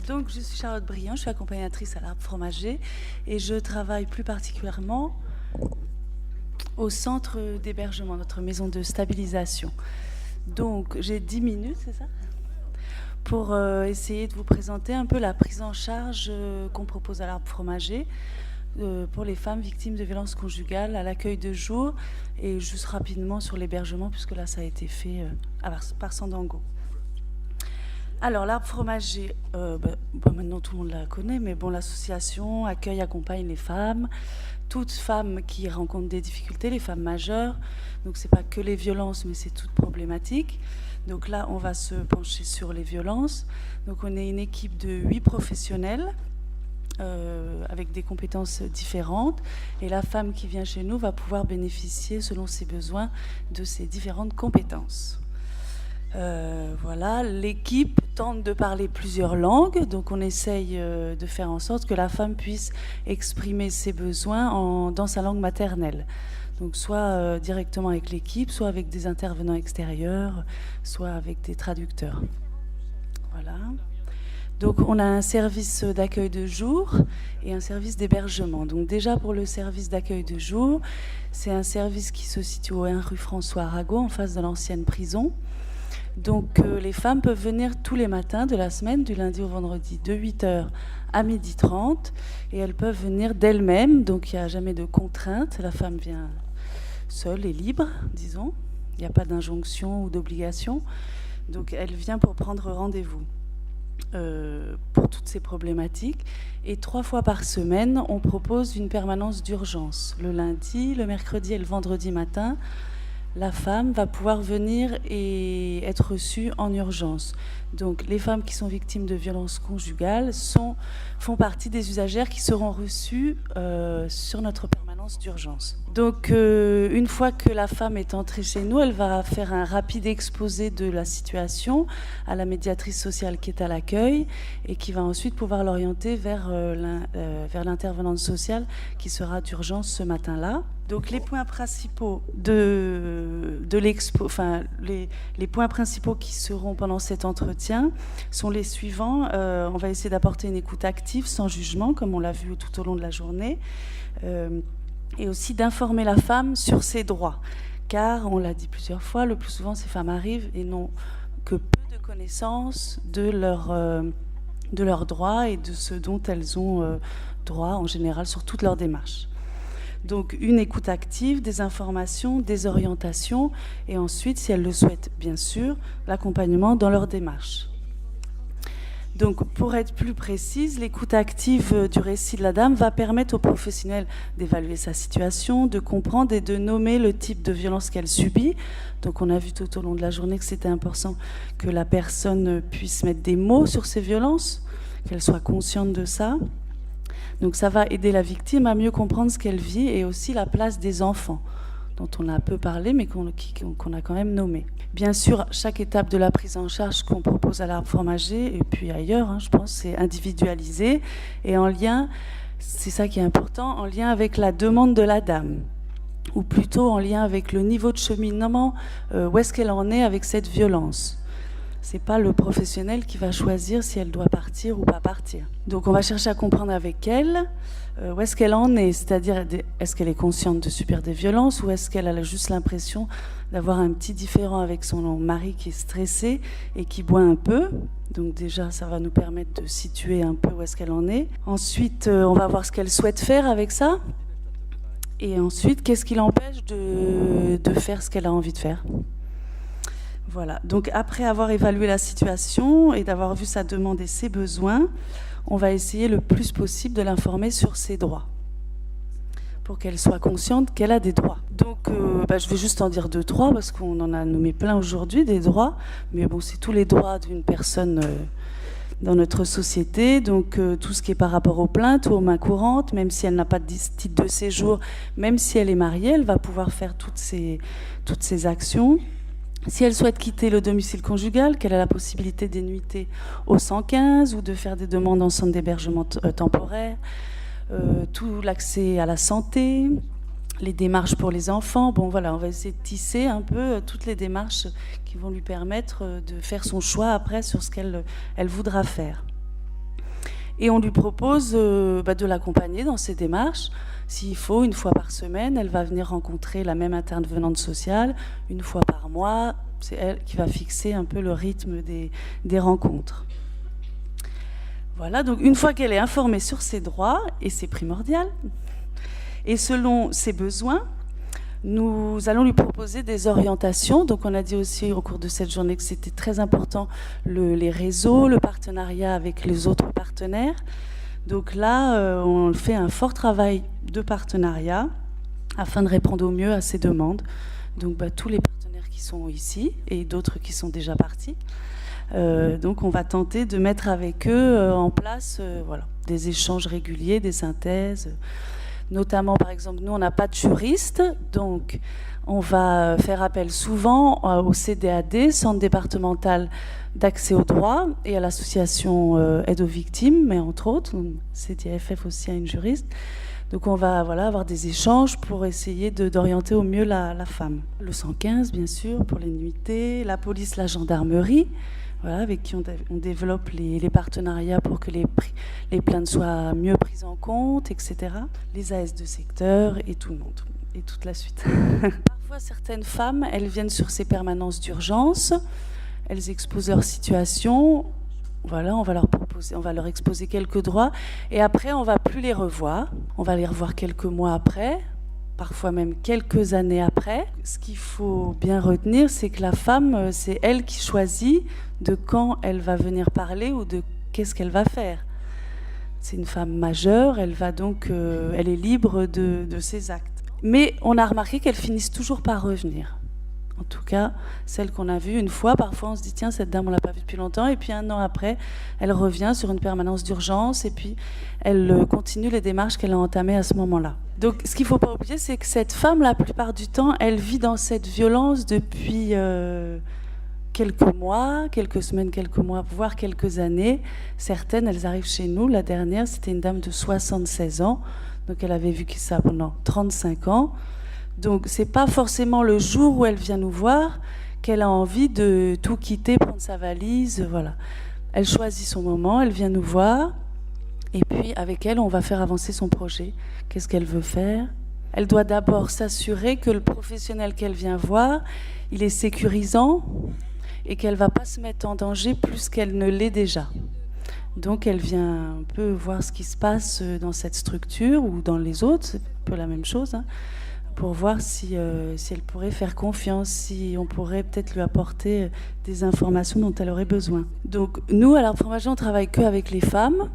Donc, je suis Charlotte Briand, je suis accompagnatrice à l'Arbre Fromager et je travaille plus particulièrement au centre d'hébergement, notre maison de stabilisation. Donc, j'ai 10 minutes, c'est ça ? Pour essayer de vous présenter un peu la prise en charge qu'on propose à l'Arbre Fromager pour les femmes victimes de violences conjugales à l'accueil de jour et juste rapidement sur l'hébergement puisque là ça a été fait par Sandango. Alors, l'Arbre Fromager, maintenant tout le monde la connaît, mais bon, l'association accueille, accompagne les femmes, toutes femmes qui rencontrent des difficultés, les femmes majeures. Donc, c'est pas que les violences, mais c'est toute problématique. Donc là, on va se pencher sur les violences. Donc, on est une équipe de 8 professionnels avec des compétences différentes. Et la femme qui vient chez nous va pouvoir bénéficier, selon ses besoins, de ces différentes compétences. Voilà, l'équipe tente de parler plusieurs langues, donc on essaye de faire en sorte que la femme puisse exprimer ses besoins dans sa langue maternelle. Donc soit directement avec l'équipe, soit avec des intervenants extérieurs, soit avec des traducteurs. Voilà. Donc on a un service d'accueil de jour et un service d'hébergement. Donc déjà pour le service d'accueil de jour, c'est un service qui se situe au 1 rue François Arago, en face de l'ancienne prison. Donc les femmes peuvent venir tous les matins de la semaine, du lundi au vendredi, de 8h à 12h30, et elles peuvent venir d'elles-mêmes, donc il n'y a jamais de contrainte, la femme vient seule et libre, disons, il n'y a pas d'injonction ou d'obligation, donc elle vient pour prendre rendez-vous pour toutes ces problématiques, et 3 fois par semaine, on propose une permanence d'urgence, le lundi, le mercredi et le vendredi matin. La femme va pouvoir venir et être reçue en urgence. Donc les femmes qui sont victimes de violences conjugales font partie des usagères qui seront reçues sur notre permanence d'urgence. Donc une fois que la femme est entrée chez nous, elle va faire un rapide exposé de la situation à la médiatrice sociale qui est à l'accueil et qui va ensuite pouvoir l'orienter vers l'intervenante sociale qui sera d'urgence ce matin-là. Donc les points principaux de l'expo, enfin les points principaux qui seront pendant cet entretien sont les suivants. On va essayer d'apporter une écoute active, sans jugement, comme on l'a vu tout au long de la journée, et aussi d'informer la femme sur ses droits, car on l'a dit plusieurs fois, le plus souvent ces femmes arrivent et n'ont que peu de connaissances de leurs droits et de ce dont elles ont droit en général sur toute leur démarche. Donc une écoute active, des informations, des orientations et ensuite, si elles le souhaitent bien sûr, l'accompagnement dans leur démarche. Donc pour être plus précise, l'écoute active du récit de la dame va permettre aux professionnels d'évaluer sa situation, de comprendre et de nommer le type de violence qu'elle subit. Donc on a vu tout au long de la journée que c'était important que la personne puisse mettre des mots sur ces violences, qu'elle soit consciente de ça. Donc ça va aider la victime à mieux comprendre ce qu'elle vit et aussi la place des enfants, dont on a peu parlé mais qu'on a quand même nommé. Bien sûr, chaque étape de la prise en charge qu'on propose à l'Arbre Fromager et puis ailleurs, je pense, c'est individualisé et en lien, c'est ça qui est important, en lien avec la demande de la dame, ou plutôt en lien avec le niveau de cheminement, où est-ce qu'elle en est avec cette violence. C'est pas le professionnel qui va choisir si elle doit partir ou pas partir. Donc on va chercher à comprendre avec elle où est-ce qu'elle en est, c'est-à-dire est-ce qu'elle est consciente de subir des violences ou est-ce qu'elle a juste l'impression d'avoir un petit différend avec son mari qui est stressé et qui boit un peu. Donc déjà ça va nous permettre de situer un peu où est-ce qu'elle en est. Ensuite on va voir ce qu'elle souhaite faire avec ça. Et ensuite qu'est-ce qui l'empêche de faire ce qu'elle a envie de faire. Voilà, donc après avoir évalué la situation et d'avoir vu sa demande et ses besoins, on va essayer le plus possible de l'informer sur ses droits, pour qu'elle soit consciente qu'elle a des droits. Donc je vais juste en dire 2-3, parce qu'on en a nommé plein aujourd'hui, des droits, mais bon, c'est tous les droits d'une personne dans notre société, donc tout ce qui est par rapport aux plaintes ou aux mains courantes, même si elle n'a pas de titre de séjour, même si elle est mariée, elle va pouvoir faire toutes ces actions. Si elle souhaite quitter le domicile conjugal, qu'elle a la possibilité d'énuiter au 115 ou de faire des demandes en centre d'hébergement temporaire, tout l'accès à la santé, les démarches pour les enfants. Bon voilà, on va essayer de tisser un peu toutes les démarches qui vont lui permettre de faire son choix après sur ce qu'elle voudra faire. Et on lui propose de l'accompagner dans ses démarches. S'il faut, une fois par semaine, elle va venir rencontrer la même intervenante sociale, une fois par mois. C'est elle qui va fixer un peu le rythme des rencontres. Voilà, donc une fois qu'elle est informée sur ses droits, et c'est primordial, et selon ses besoins, nous allons lui proposer des orientations. Donc on a dit aussi au cours de cette journée que c'était très important les réseaux, le partenariat avec les autres partenaires. Donc là, on fait un fort travail de partenariat afin de répondre au mieux à ces demandes. Donc tous les partenaires qui sont ici et d'autres qui sont déjà partis. Donc on va tenter de mettre avec eux en place des échanges réguliers, des synthèses. Notamment, par exemple, nous, on n'a pas de juriste, donc on va faire appel souvent au CDAD, Centre départemental d'accès aux droits, et à l'association Aide aux victimes, mais entre autres, CDAFF aussi a une juriste. Donc on va avoir des échanges pour essayer d'orienter au mieux la femme. Le 115, bien sûr, pour les nuitées, la police, la gendarmerie, avec qui on développe les partenariats pour que les plaintes soient mieux prises en compte, etc. Les AS de secteur et tout le monde, et toute la suite. Parfois, certaines femmes, elles viennent sur ces permanences d'urgence, elles exposent leur situation, on va leur exposer quelques droits, et après, on ne va plus les revoir. On va les revoir quelques mois après, parfois même quelques années après. Ce qu'il faut bien retenir, c'est que la femme, c'est elle qui choisit de quand elle va venir parler ou de qu'est-ce qu'elle va faire. C'est une femme majeure, elle est libre de ses actes. Mais on a remarqué qu'elles finissent toujours par revenir. En tout cas, celle qu'on a vue une fois, parfois on se dit tiens, cette dame on l'a pas vue depuis longtemps, et puis un an après, elle revient sur une permanence d'urgence, et puis elle continue les démarches qu'elle a entamées à ce moment-là. Donc ce qu'il ne faut pas oublier, c'est que cette femme, la plupart du temps, elle vit dans cette violence depuis quelques mois, quelques semaines, quelques mois, voire quelques années. Certaines, elles arrivent chez nous. La dernière, c'était une dame de 76 ans, donc elle avait vécu ça pendant 35 ans. Donc c'est pas forcément le jour où elle vient nous voir qu'elle a envie de tout quitter, prendre sa valise, voilà. Elle choisit son moment, elle vient nous voir, et puis avec elle, on va faire avancer son projet. Qu'est-ce qu'elle veut faire ? Elle doit d'abord s'assurer que le professionnel qu'elle vient voir, il est sécurisant et qu'elle ne va pas se mettre en danger plus qu'elle ne l'est déjà. Donc elle vient un peu voir ce qui se passe dans cette structure ou dans les autres, c'est un peu la même chose, pour voir si elle pourrait faire confiance, si on pourrait peut-être lui apporter des informations dont elle aurait besoin. Donc nous, à la formation, on travaille qu'avec les femmes,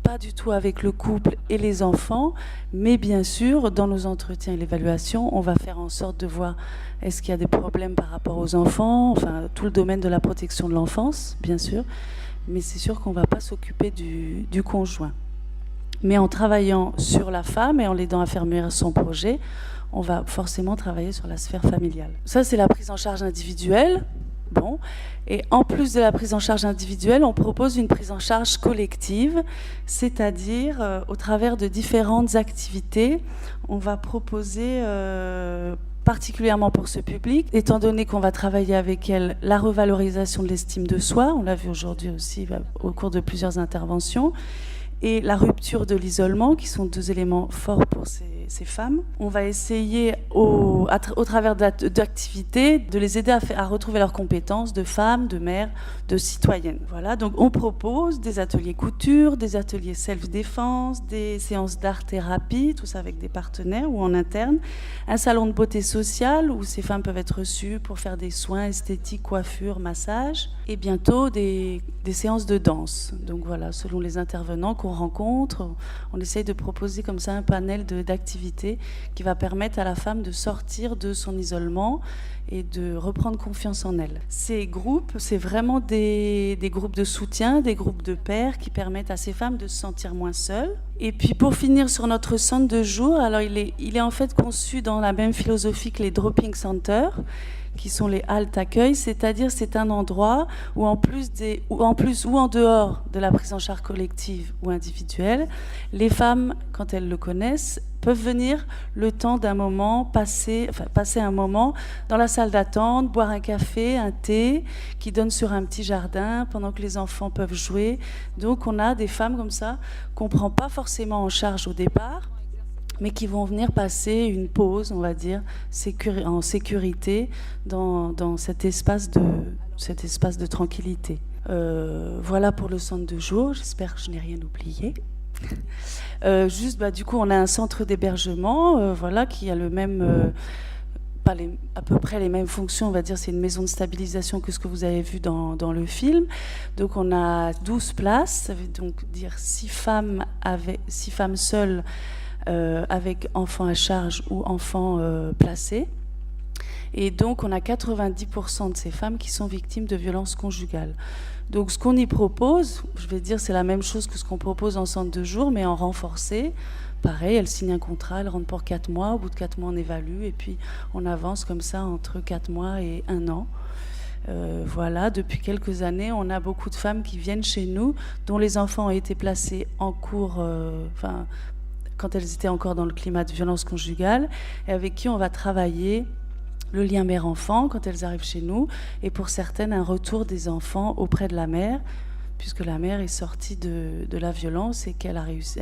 pas du tout avec le couple et les enfants, mais bien sûr, dans nos entretiens et l'évaluation, on va faire en sorte de voir est-ce qu'il y a des problèmes par rapport aux enfants, enfin tout le domaine de la protection de l'enfance, bien sûr, mais c'est sûr qu'on ne va pas s'occuper du conjoint. Mais en travaillant sur la femme et en l'aidant à faire mûrir son projet, on va forcément travailler sur la sphère familiale. Ça, c'est la prise en charge individuelle. Bon. Et en plus de la prise en charge individuelle, on propose une prise en charge collective, c'est-à-dire au travers de différentes activités. On va proposer, particulièrement pour ce public, étant donné qu'on va travailler avec elle, la revalorisation de l'estime de soi, on l'a vu aujourd'hui aussi au cours de plusieurs interventions, et la rupture de l'isolement, qui sont deux éléments forts pour ces femmes. On va essayer, au travers d'activités, de les aider à retrouver leurs compétences de femmes, de mères, de citoyennes. Voilà, donc on propose des ateliers couture, des ateliers self-défense, des séances d'art-thérapie, tout ça avec des partenaires ou en interne, un salon de beauté sociale où ces femmes peuvent être reçues pour faire des soins esthétiques, coiffure, massage, et bientôt des séances de danse. Donc voilà, selon les intervenants qu'on rencontre, on essaye de proposer comme ça un panel d'activités qui va permettre à la femme de sortir de son isolement et de reprendre confiance en elle. Ces groupes, c'est vraiment des groupes de soutien, des groupes de pairs qui permettent à ces femmes de se sentir moins seules Et puis pour finir sur notre centre de jour, alors il est en fait conçu dans la même philosophie que les dropping centers, qui sont les haltes accueil, c'est-à-dire c'est un endroit où en plus ou en dehors de la prise en charge collective ou individuelle, les femmes, quand elles le connaissent, peuvent venir le temps d'un moment, passer un moment dans la salle d'attente, boire un café, un thé, qui donne sur un petit jardin pendant que les enfants peuvent jouer. Donc on a des femmes comme ça qu'on ne prend pas forcément en charge au départ, mais qui vont venir passer une pause, on va dire, en sécurité dans cet espace de tranquillité. Voilà pour le centre de jour, j'espère que je n'ai rien oublié. Du coup, on a un centre d'hébergement, qui a le même, à peu près les mêmes fonctions, on va dire, c'est une maison de stabilisation que ce que vous avez vu dans le film. Donc on a 12 places, ça veut donc dire 6 femmes seules, avec enfants à charge ou enfants placés. Et donc, on a 90% de ces femmes qui sont victimes de violences conjugales. Donc, ce qu'on y propose, je vais dire, c'est la même chose que ce qu'on propose en centre de jour, mais en renforcé. Pareil, elles signent un contrat, elles rentrent pour 4 mois. Au bout de 4 mois, on évalue et puis on avance comme ça entre 4 mois et 1 an. Depuis quelques années, on a beaucoup de femmes qui viennent chez nous, dont les enfants ont été placés en cours... quand elles étaient encore dans le climat de violence conjugale, et avec qui on va travailler le lien mère-enfant quand elles arrivent chez nous, et pour certaines, un retour des enfants auprès de la mère, puisque la mère est sortie de la violence et qu'elle a réussi,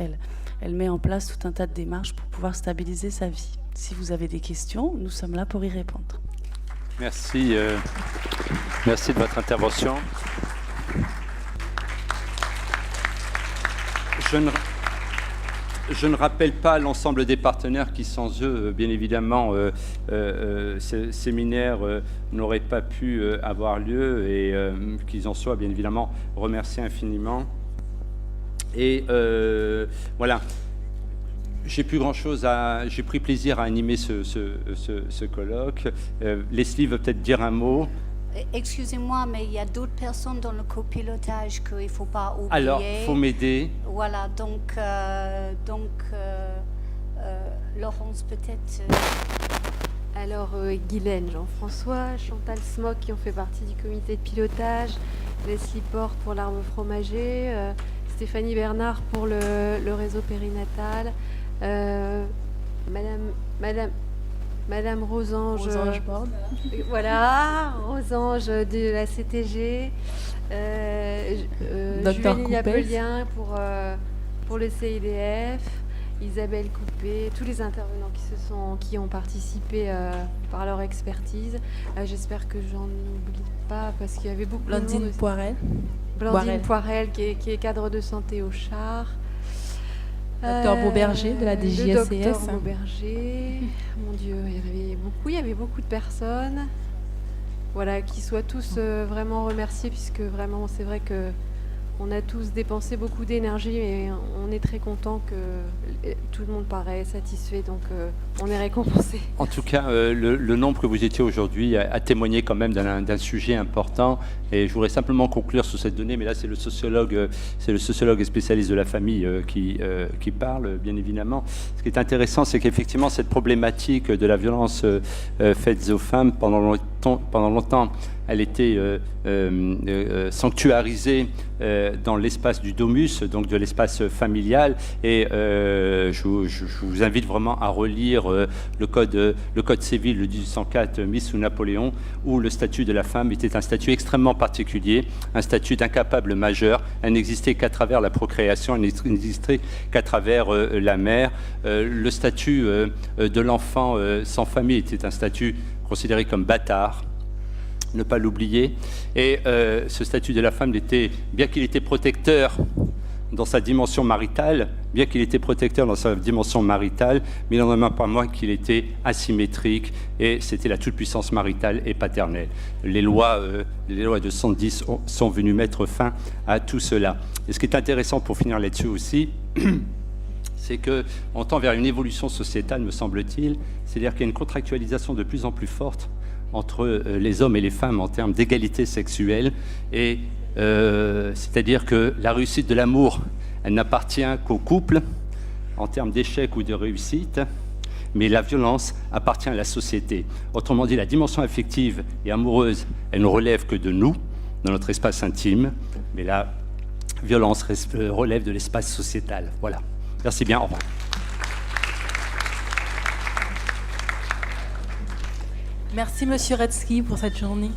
elle met en place tout un tas de démarches pour pouvoir stabiliser sa vie. Si vous avez des questions, nous sommes là pour y répondre. Merci, merci de votre intervention. Je ne rappelle pas l'ensemble des partenaires qui, sans eux, bien évidemment, ces séminaires n'auraient pas pu avoir lieu et qu'ils en soient, bien évidemment, remerciés infiniment. Et voilà, j'ai pris plaisir à animer ce colloque. Leslie veut peut-être dire un mot. Excusez-moi, mais il y a d'autres personnes dans le copilotage qu'il ne faut pas oublier. Alors, il faut m'aider. Voilà, donc Laurence, peut-être... Alors, Guylaine, Jean-François, Chantal Smock qui ont fait partie du comité de pilotage, Leslie Porte pour l'arbre fromager, Stéphanie Bernard pour le réseau périnatal, Madame Rosange Borde. Voilà, Rosange de la CTG, Julie Appelien pour le CIDF, Isabelle Coupé, tous les intervenants qui ont participé par leur expertise. J'espère que j'en oublie pas parce qu'il y avait beaucoup de monde. Blandine Poirel qui est cadre de santé au Char. Docteur Beauberger de la DGSCS. Docteur Beauberger. Mon Dieu, il y avait beaucoup de personnes. Voilà, qu'ils soient tous vraiment remerciés puisque vraiment c'est vrai que on a tous dépensé beaucoup d'énergie et on est très content que tout le monde paraît satisfait, donc on est récompensé. En tout cas, le nombre que vous étiez aujourd'hui a témoigné quand même d'un sujet important. Et je voudrais simplement conclure sur cette donnée, mais là c'est le sociologue et spécialiste de la famille qui parle, bien évidemment. Ce qui est intéressant, c'est qu'effectivement cette problématique de la violence faite aux femmes pendant longtemps, elle était sanctuarisée dans l'espace du domus, donc de l'espace familial. Et je vous invite vraiment à relire le code civil de 1804 mis sous Napoléon, où le statut de la femme était un statut extrêmement particulier, un statut d'incapable majeur. Elle n'existait qu'à travers la procréation, elle n'existait qu'à travers la mère. Le statut de l'enfant sans famille était un statut considéré comme bâtard, ne pas l'oublier. Et ce statut de la femme, bien qu'il était protecteur dans sa dimension maritale, mais il n'en demeure pas moins qu'il était asymétrique, et c'était la toute-puissance maritale et paternelle. Les lois de 110 sont venues mettre fin à tout cela. Et ce qui est intéressant pour finir là-dessus aussi, c'est qu'on tend vers une évolution sociétale, me semble-t-il, c'est-à-dire qu'il y a une contractualisation de plus en plus forte entre les hommes et les femmes en termes d'égalité sexuelle, et c'est-à-dire que la réussite de l'amour, elle n'appartient qu'au couple, en termes d'échec ou de réussite, mais la violence appartient à la société. Autrement dit, la dimension affective et amoureuse, elle ne relève que de nous, dans notre espace intime, mais la violence relève de l'espace sociétal. Voilà. Merci bien, au revoir. Merci Monsieur Retzky pour cette journée.